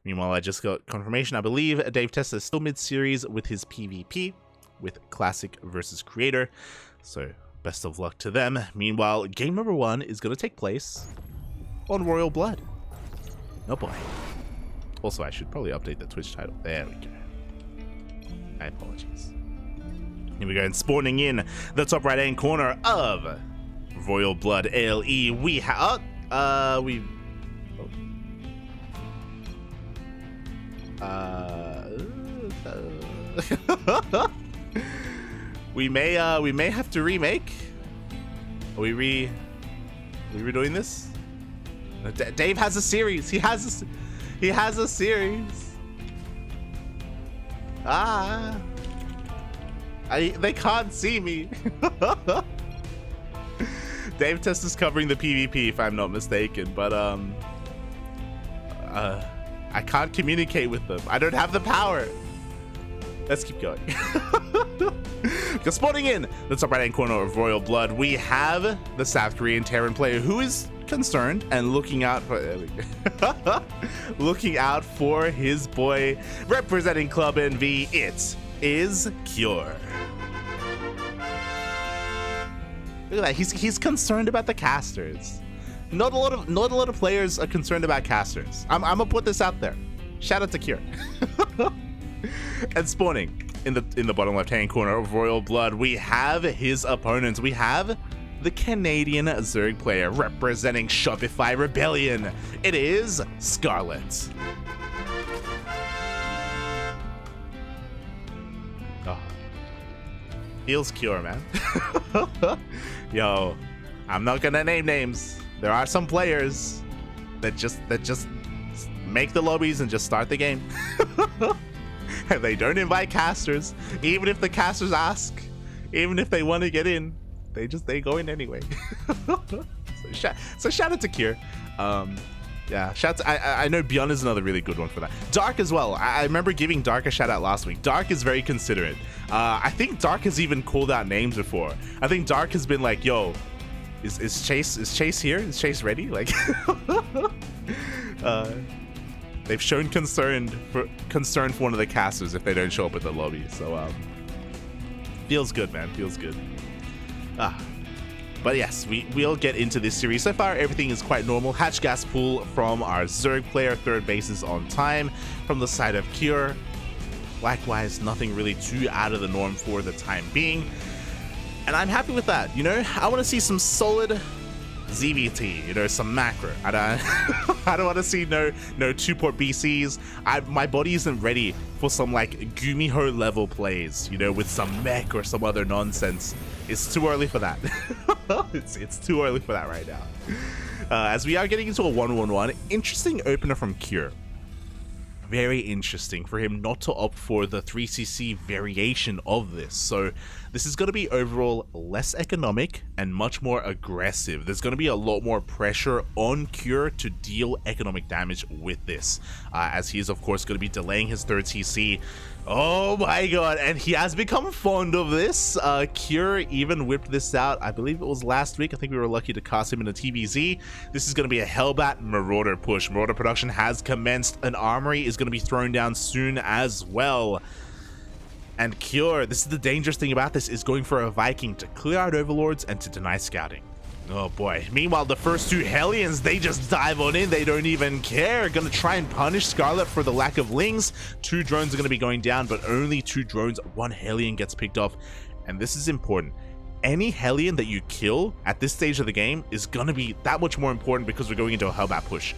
Meanwhile, I just got confirmation. I believe Dave Testa is still mid-series with his PvP with Classic versus Creator. So best of luck to them. Meanwhile, game number 1 is going to take place on Royal Blood. Oh boy. Also, I should probably update the Twitch title. There we go. My apologies. Here we go, and spawning in the top right-hand corner of Royal Blood ALE, we have... we may have to remake. Are we redoing this? Dave has a series. He has a series. They can't see me. Dave Test is covering the PvP if I'm not mistaken, but I can't communicate with them. I don't have the power. Let's keep going. Because spawning in the top right hand corner of Royal Blood, we have the South Korean Terran player who is concerned and looking out for his boy representing Club NV. It is Cure. Look at that. He's concerned about the casters. Not a lot of players are concerned about casters. I'm gonna put this out there. Shout out to Cure. And spawning in the bottom left hand corner of Royal Blood, we have his opponents. We have the Canadian Zerg player representing Shopify Rebellion. It is Scarlett. Oh. Feels Cure, man. Yo, I'm not gonna name names. There are some players that just make the lobbies and just start the game. And they don't invite casters, even if the casters ask, even if they want to get in, they go in anyway. So shout out to Cure. Yeah, shout out to, I know Beyond is another really good one for that. Dark as well. I remember giving Dark a shout out last week. Dark is very considerate. I think Dark has even called out names before. I think Dark has been like, yo, is Chase here? Is Chase ready? Like, they've shown concern for one of the casters if they don't show up at the lobby. So feels good, man. Feels good. But yes, we'll get into this series. So far, everything is quite normal. Hatch gas pool from our Zerg player. Third base is on time from the side of Cure. Likewise, nothing really too out of the norm for the time being. And I'm happy with that. You know, I want to see some solid ZvT, you know, some macro. I don't want to see no 2-port BCs. My body isn't ready for some like Gumiho level plays, you know, with some mech or some other nonsense. It's too early for that. it's too early for that right now. As we are getting into a 1-1-1, interesting opener from Cure. Very interesting for him not to opt for the 3cc variation of this. So this is going to be overall less economic and much more aggressive. There's going to be a lot more pressure on Cure to deal economic damage with this, as he is of course going to be delaying his third CC. Oh my god, and he has become fond of this. Cure even whipped this out, I believe it was last week. I think we were lucky to cast him in a TBZ. This is going to be a Hellbat Marauder push. Marauder production has commenced. An armory is going to be thrown down soon as well. And Cure, this is the dangerous thing about this, is going for a Viking to clear out overlords and to deny scouting. Oh boy. Meanwhile, the first two Hellions, they just dive on in. They don't even care. Gonna try and punish Scarlett for the lack of lings. 2 drones are gonna be going down, but only 2 drones. 1 Hellion gets picked off. And this is important. Any Hellion that you kill at this stage of the game is gonna be that much more important because we're going into a Hellbat push.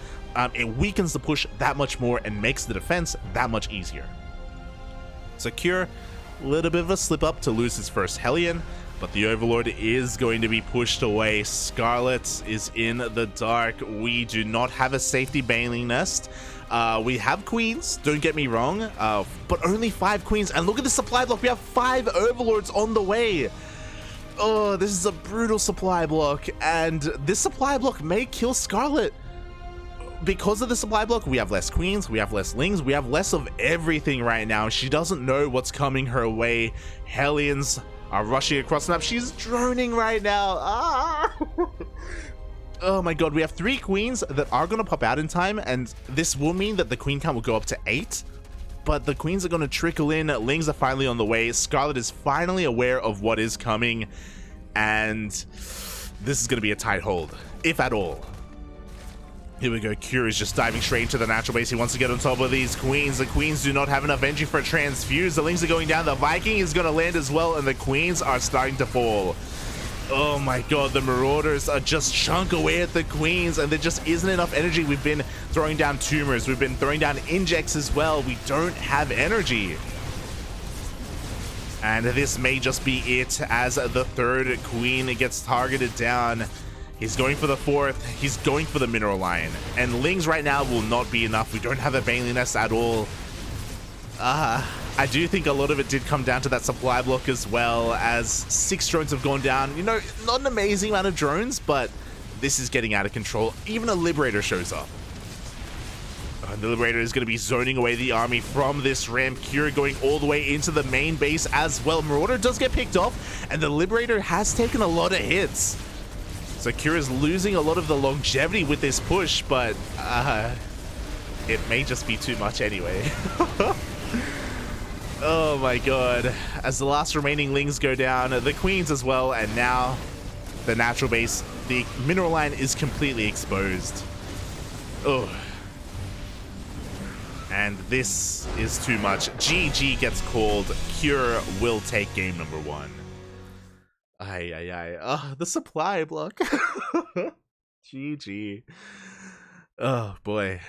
It weakens the push that much more and makes the defense that much easier. So Cure, a little bit of a slip up to lose his first Hellion, but the Overlord is going to be pushed away. Scarlett is in the dark. We do not have a safety bailing nest. We have queens, don't get me wrong, but only 5 queens. And look at the supply block. We have 5 Overlords on the way. Oh, this is a brutal supply block, and this supply block may kill Scarlett. Because of the supply block, we have less queens, we have less lings, we have less of everything right now. She doesn't know what's coming her way. Hellions are rushing across the map. She's droning right now. Oh my god, we have 3 queens that are going to pop out in time, and this will mean that the queen count will go up to 8. But the queens are going to trickle in. Lings are finally on the way. Scarlett is finally aware of what is coming, and this is going to be a tight hold, if at all. Here we go. Cure is just diving straight into the natural base. He wants to get on top of these queens. The queens do not have enough energy for a transfuse. The Lings are going down. The Viking is going to land as well, and the queens are starting to fall. Oh my god, the Marauders are just chunk away at the queens, and there just isn't enough energy. We've been throwing down tumors. We've been throwing down injects as well. We don't have energy. And this may just be it as the 3rd queen gets targeted down. He's going for the 4th. He's going for the Mineral Line. And Lings right now will not be enough. We don't have a Baneling Nest at all. I do think a lot of it did come down to that supply block as well, as 6 drones have gone down. You know, not an amazing amount of drones, but this is getting out of control. Even a Liberator shows up. And the Liberator is going to be zoning away the army from this ramp. Cure going all the way into the main base as well. Marauder does get picked off, and the Liberator has taken a lot of hits. So Cure is losing a lot of the longevity with this push, but it may just be too much anyway. Oh my god. As the last remaining Lings go down, the queens as well, and now the natural base, the Mineral Line is completely exposed. Oh. And this is too much. GG gets called. Cure will take game number 1. The supply block. GG. Oh boy.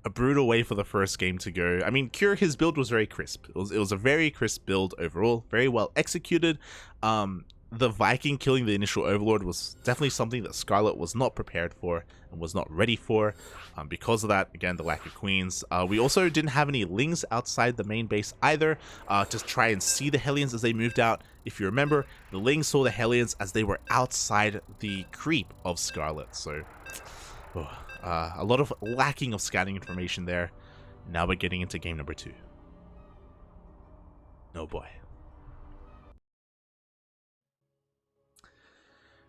A brutal way for the first game to go. I mean, Cure, his build was very crisp. It was a very crisp build overall, very well executed. The Viking killing the initial Overlord was definitely something that Scarlett was not prepared for and was not ready for. Because of that, again, the lack of queens. We also didn't have any Lings outside the main base either to try and see the Hellions as they moved out. If you remember, the Lings saw the Hellions as they were outside the creep of Scarlett. So, a lot of lacking of scouting information there. Now we're getting into game number 2. Oh boy.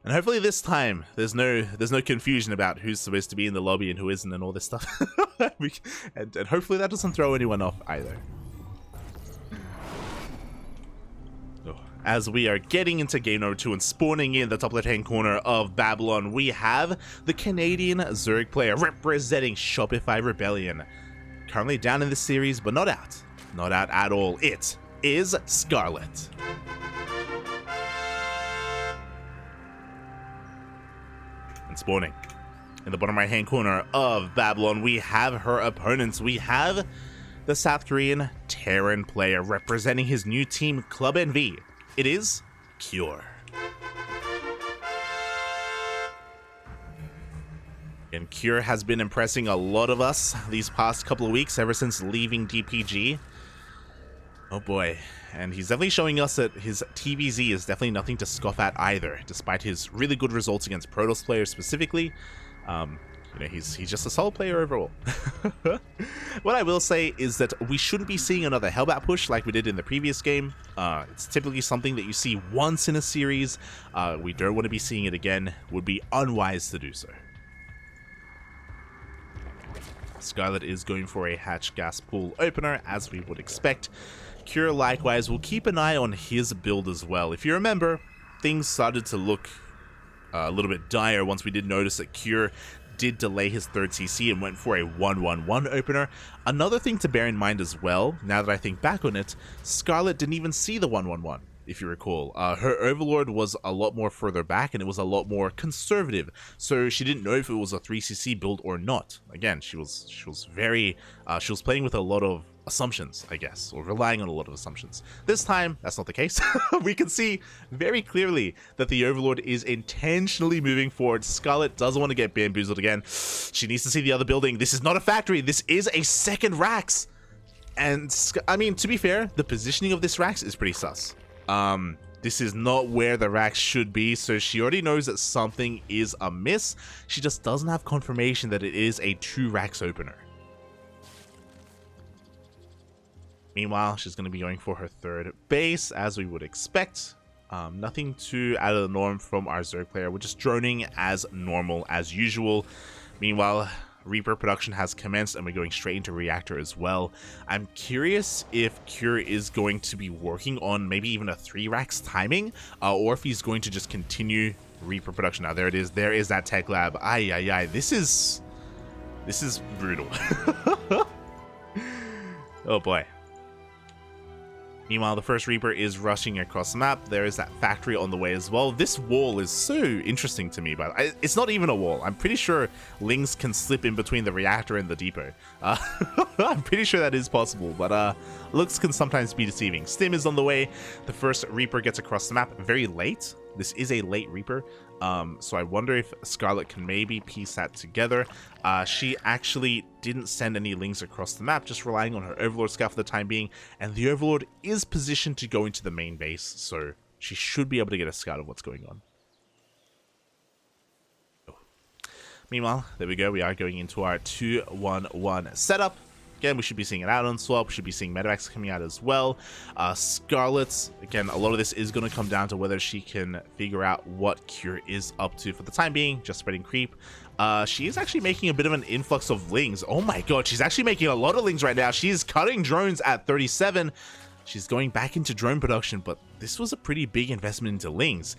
And hopefully this time there's no confusion about who's supposed to be in the lobby and who isn't and all this stuff. and hopefully that doesn't throw anyone off either. As we are getting into game number 2 and spawning in the top left-hand corner of Babylon, we have the Canadian Zerg player representing Shopify Rebellion. Currently down in this series, but not out. Not out at all. It is Scarlett. And spawning in the bottom right-hand corner of Babylon, we have her opponents. We have the South Korean Terran player representing his new team, Club NV. It is Cure. And Cure has been impressing a lot of us these past couple of weeks, ever since leaving DPG. Oh boy. And he's definitely showing us that his TVZ is definitely nothing to scoff at either, despite his really good results against Protoss players specifically. You know, he's just a solid player overall. What I will say is that we shouldn't be seeing another Hellbat push like we did in the previous game. It's typically something that you see once in a series. We don't want to be seeing it again. Would be unwise to do so. Scarlett is going for a hatch gas pool opener, as we would expect. Cure likewise will keep an eye on his build as well. If you remember, things started to look a little bit dire once we did notice that Cure did delay his 3rd CC and went for a 1-1-1 opener. Another thing to bear in mind as well, now that I think back on it, Scarlett didn't even see the 1-1-1, if you recall. Her Overlord was a lot more further back and it was a lot more conservative, so she didn't know if it was a 3cc build or not. Again, she was playing with a lot of assumptions, I guess, or relying on a lot of assumptions. This time, that's not the case. We can see very clearly that the Overlord is intentionally moving forward. Scarlett doesn't want to get bamboozled again. She needs to see the other building. This is not a factory. This is a second Rax. And, I mean, to be fair, the positioning of this Rax is pretty sus. This is not where the Rax should be, so she already knows that something is amiss. She just doesn't have confirmation that it is a 2 Rax opener. Meanwhile, she's going to be going for her 3rd base, as we would expect. Nothing too out of the norm from our Zerg player. We're just droning as normal as usual. Meanwhile, Reaper production has commenced and we're going straight into Reactor as well. I'm curious if Cure is going to be working on maybe even a 3 racks timing, or if he's going to just continue Reaper production. Now there it is. There is that tech lab. Ay. This is brutal. Oh boy. Meanwhile, the first Reaper is rushing across the map. There is that factory on the way as well. This wall is so interesting to me, but it's not even a wall. I'm pretty sure Lings can slip in between the reactor and the depot. I'm pretty sure that is possible, but looks can sometimes be deceiving. Stim is on the way. The first Reaper gets across the map very late. This is a late Reaper, so I wonder if Scarlett can maybe piece that together. She actually didn't send any Lings across the map, just relying on her Overlord Scout for the time being, and the Overlord is positioned to go into the main base, so she should be able to get a scout of what's going on. Meanwhile, there we go, we are going into our 2-1-1 setup. Again, we should be seeing an add-on swap. We should be seeing medevacs coming out as well. Scarlett, again, a lot of this is going to come down to whether she can figure out what Cure is up to for the time being, just spreading creep. She is actually making a bit of an influx of Lings. Oh my god, she's actually making a lot of Lings right now. She's cutting drones at 37. She's going back into drone production, but this was a pretty big investment into Lings.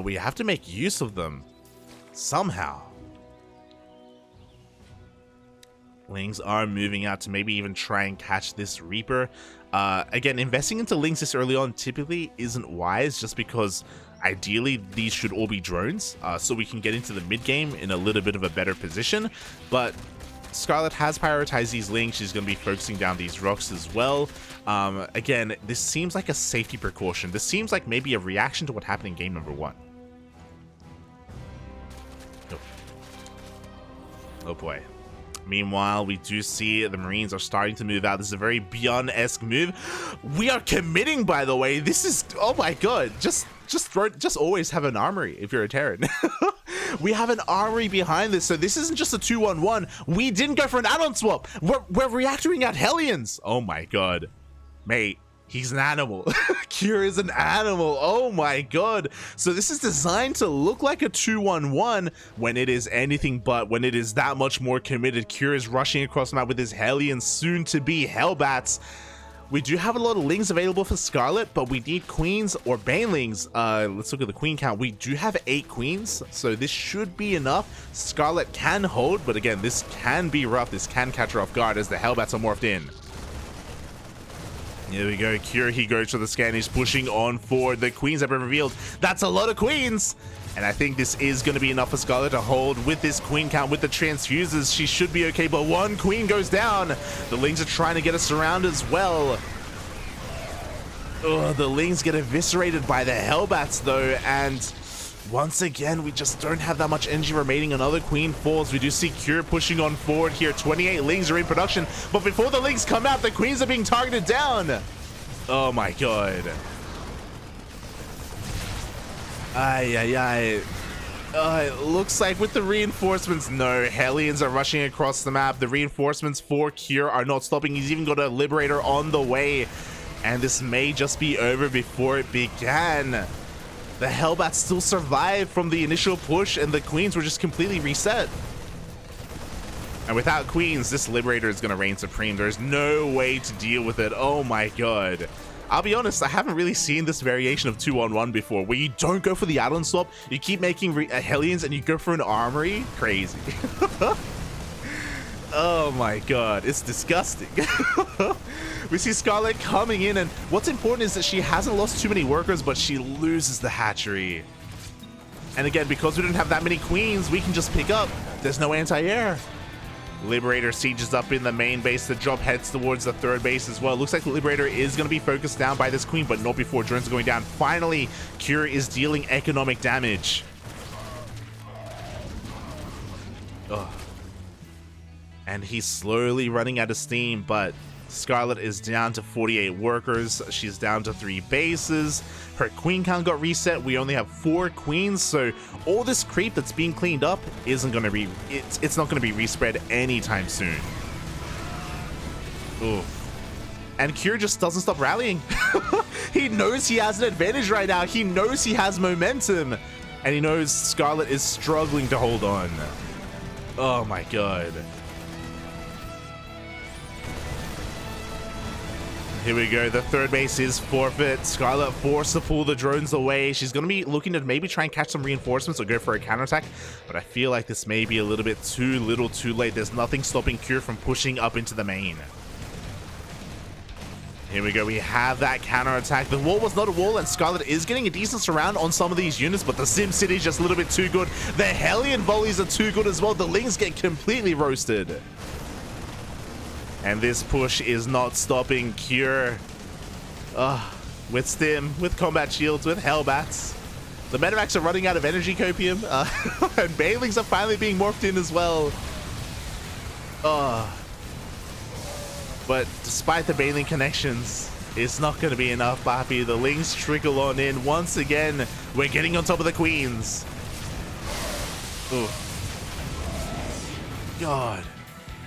We have to make use of them somehow. Lings are moving out to maybe even try and catch this Reaper. Again, investing into Lings this early on typically isn't wise, just because ideally these should all be drones, so we can get into the mid game in a little bit of a better position. But Scarlett has prioritized these Lings. She's going to be focusing down these rocks as well. Again, this seems like a safety precaution. This seems like maybe a reaction to what happened in game number 1. Oh boy. Meanwhile, we do see the Marines are starting to move out. This is a very Beyond-esque move. We are committing, by the way. This is, oh my god. Just always have an armory if you're a Terran. We have an armory behind this, so this isn't just a 2-1-1. We didn't go for an add-on swap. We're reactoring at Hellions. Oh my god. Mate, he's an animal. Cure is an animal. Oh my god. So this is designed to look like a 2-1-1 when it is anything but. When it is that much more committed. Cure is rushing across the map with his Hellions, soon to be Hellbats. We do have a lot of Lings available for Scarlett, but we need Queens or Banelings. Let's look at the Queen count. We do have 8 Queens, so this should be enough. Scarlett can hold, but again, this can be rough. This can catch her off guard as the Hellbats are morphed in. Here we go. Cure, he goes for the scan. He's pushing on forward. The Queens have been revealed. That's a lot of Queens. And I think this is going to be enough for Scarlett to hold with this Queen count, with the transfuses. She should be okay, but one Queen goes down. The Lings are trying to get us around as well. Oh, the Lings get eviscerated by the Hellbats though, and once again, we just don't have that much energy remaining. Another Queen falls. We do see Cure pushing on forward here. 28 Lings are in production, but before the Lings come out, the Queens are being targeted down. Oh my god. It looks like with the reinforcements, no, Hellions are rushing across the map. The reinforcements for Cure are not stopping. He's even got a Liberator on the way, and this may just be over before it began. The Hellbats still survived from the initial push, and the Queens were just completely reset. And without Queens, this Liberator is going to reign supreme. There's no way to deal with it. Oh my god. I'll be honest, I haven't really seen this variation of 2-on-1 before, where you don't go for the add-on swap, you keep making Hellions, and you go for an armory. Crazy. Oh my god, it's disgusting. We see Scarlett coming in, and what's important is that she hasn't lost too many workers, but she loses the hatchery. And again, because we don't have that many Queens, we can just pick up. There's no anti-air. Liberator sieges up in the main base. The drop heads towards the third base as well. Looks like the Liberator is going to be focused down by this Queen, but not before drones are going down. Finally, Cure is dealing economic damage. Ugh. And he's slowly running out of steam, but Scarlett is down to 48 workers. She's down to 3 bases. Her Queen count got reset. We only have 4 Queens, so all this creep that's being cleaned up isn't going to be, it's not going to be respread anytime soon. Ooh. And Cure just doesn't stop rallying. He knows he has an advantage right now. He knows he has momentum. And he knows Scarlett is struggling to hold on. Oh my god. Here we go. The third base is forfeit. Scarlett forced to pull the drones away. She's going to be looking to maybe try and catch some reinforcements or go for a counterattack. But I feel like this may be a little bit too little too late. There's nothing stopping Cure from pushing up into the main. Here we go. We have that counterattack. The wall was not a wall, and Scarlett is getting a decent surround on some of these units, but the Sim City is just a little bit too good. The Hellion volleys are too good as well. The Lings get completely roasted. And this push is not stopping Cure. With Stim, with Combat Shields, with Hellbats. The Medivacs are running out of energy copium. And Banelings are finally being morphed in as well. But despite the Baneling connections, it's not going to be enough, Bappy. The Lings trickle on in. Once again, we're getting on top of the Queens. Ooh. God.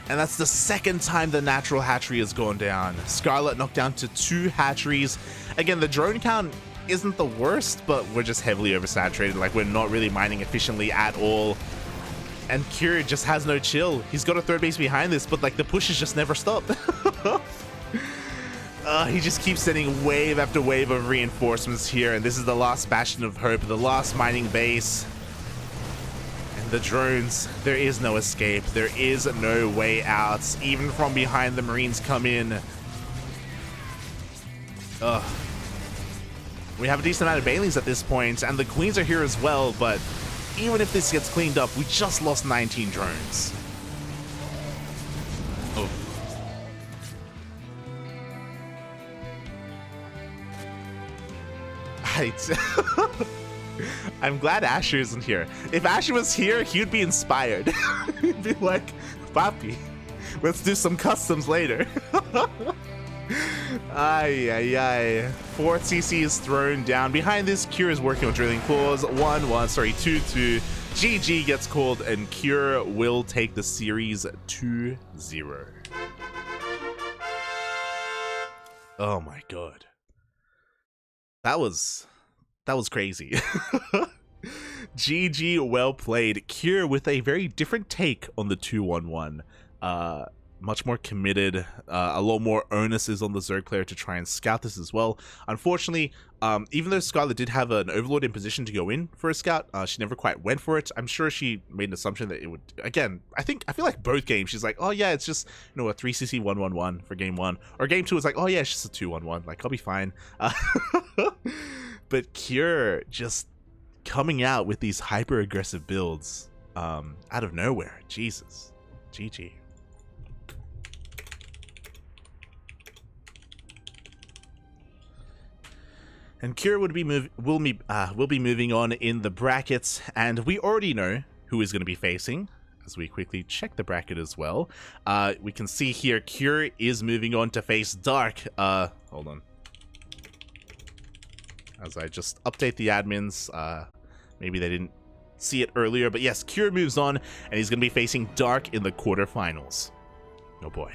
And that's the second time the natural hatchery has gone down. Scarlett knocked down to 2 hatcheries. Again, the drone count isn't the worst, but we're just heavily oversaturated. Like, we're not really mining efficiently at all. And Cure just has no chill. He's got a third base behind this, but like the pushes just never stop. He just keeps sending wave after wave of reinforcements here. And this is the last bastion of hope, the last mining base. The drones, there is no escape. There is no way out. Even from behind, the Marines come in. We have a decent amount of Banelings at this point, and the Queens are here as well, but even if this gets cleaned up, we just lost 19 drones. Oh. I'm glad Asher isn't here. If Asher was here, he'd be inspired. He'd be like, Papi, let's do some customs later. Ay, ay, ay. 4th CC is thrown down. Behind this, Cure is working on drilling claws. 2-2. GG gets called, and Cure will take the series 2-0. Oh my god. That was crazy. GG, well played. Cure with a very different take on the 2-1-1. Much more committed, a lot more onus is on the Zerg player to try and scout this as well. Unfortunately, even though Scarlett did have an Overlord in position to go in for a scout, she never quite went for it. I'm sure she made an assumption that it would, again, I feel like both games, she's like, oh yeah, it's just, you know, a 3cc 1-1-1 for game 1. Or game 2 is like, oh yeah, it's just a 2-1-1, like, I'll be fine. But Cure just coming out with these hyper-aggressive builds out of nowhere. Jesus. GG. And Cure will be moving on in the brackets, and we already know who is going to be facing. As we quickly check the bracket as well, we can see here Cure is moving on to face Dark. Hold on. As I just update the admins, maybe they didn't see it earlier, but yes, Cure moves on, and he's going to be facing Dark in the quarterfinals. Oh boy.